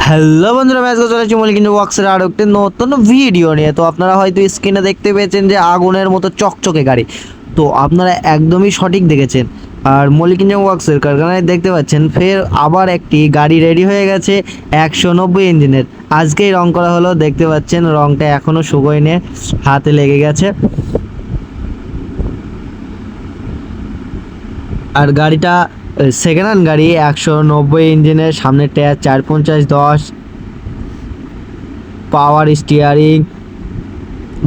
Hello বন্ধুরা, আজকে চলে এসেছি মলিকিন ওয়ার্কসের আরও একটি নতুন ভিডিও নিয়ে। তো আপনারা হয়তো স্ক্রিনে দেখতে পেয়েছেন যে আগুনের মতো চকচকে গাড়ি। তো আপনারা একদমই সঠিক দেখেছেন। আর মলিকিন ওয়ার্কসের কারখানায় দেখতে পাচ্ছেন ফের আবার একটি গাড়ি রেডি হয়ে গেছে 190 ইঞ্জিনের। আজকেই রং করা হলো, দেখতে পাচ্ছেন রংটা এখনও শুকোয়নি, হাতে লেগে গেছে। আর গাড়িটা সেকেন্ড হ্যান্ড গাড়ি, 190 ইঞ্জিনের, সামনের টায়ার 450/10, পাওয়ার স্টিয়ারিং,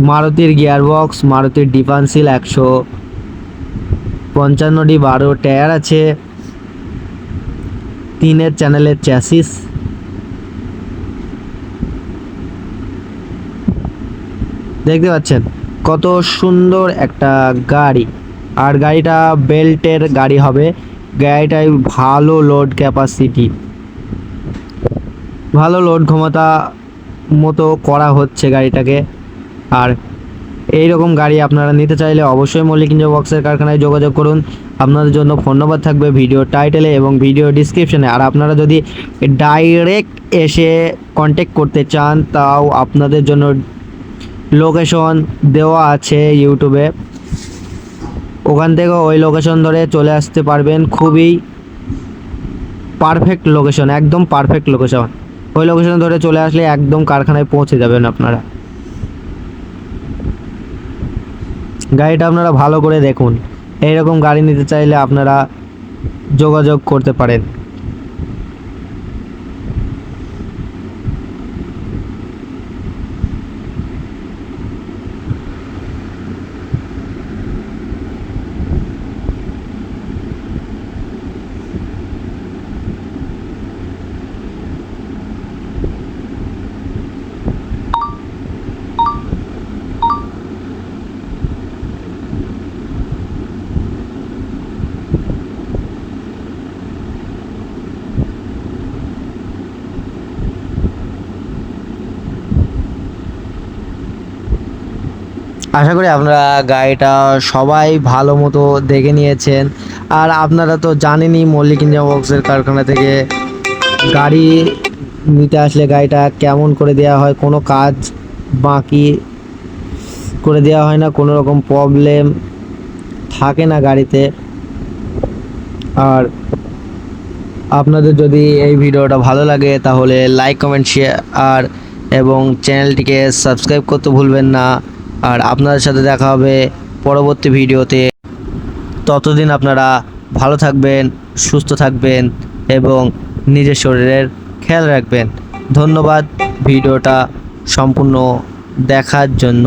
মারুতির গিয়ারবক্স, মারুতির ডিফারেন্সিয়াল 155D12 টায়ার আছে, 3 চ্যানেলের চ্যাসিস। দেখতে পাচ্ছেন কত সুন্দর একটা গাড়ি। আর গাড়িটা বেল্টের গাড়ি হবে। গাড়িটায় ভালো লোড ক্যাপাসিটি, ভালো লোড ক্ষমতা মতো করা হচ্ছে গাড়িটাকে। আর এই রকম গাড়ি আপনারা নিতে চাইলে অবশ্যই মল্লিক ওয়ার্কসের কারখানায় যোগাযোগ করুন। আপনাদের জন্য ফোন নম্বর থাকবে ভিডিও টাইটেলে এবং ভিডিও ডিসক্রিপশনে। আর আপনারা যদি ডাইরেক্ট এসে কন্ট্যাক্ট করতে চান তাও আপনাদের জন্য লোকেশন দেওয়া আছে ইউটিউবে, ওখান থেকে ওই লোকেশন ধরে চলে আসতে পারবেন। খুবই পারফেক্ট লোকেশন, একদম পারফেক্ট লোকেশন। ওই লোকেশন ধরে চলে আসলে একদম কারখানায় পৌঁছে যাবেন আপনারা। গাড়িটা আপনারা ভালো করে দেখুন। এইরকম গাড়ি নিতে চাইলে আপনারা যোগাযোগ করতে পারেন। আশা করি আপনারা গাড়িটা সবাই ভালো মতো দেখে নিয়েছেন। আর আপনারা তো জানেনই মল্লিক ইঞ্জিন ওয়ার্কসের কারখানা থেকে গাড়ি নিতে আসলে গাড়িটা কেমন করে দেওয়া হয়, কোনো কাজ বাকি করে দেওয়া হয় না, কোনো রকম প্রবলেম থাকে না গাড়িতে। আর আপনাদের যদি এই ভিডিওটা ভালো লাগে তাহলে লাইক, কমেন্ট, শেয়ার এবং চ্যানেলটিকে সাবস্ক্রাইব করতে ভুলবেন না। আর আপনাদের সাথে দেখা হবে পরবর্তী ভিডিওতে। ততদিন আপনারা ভালো থাকবেন, সুস্থ থাকবেন এবং নিজের শরীরের খেয়াল রাখবেন। ধন্যবাদ ভিডিওটা সম্পূর্ণ দেখার জন্য।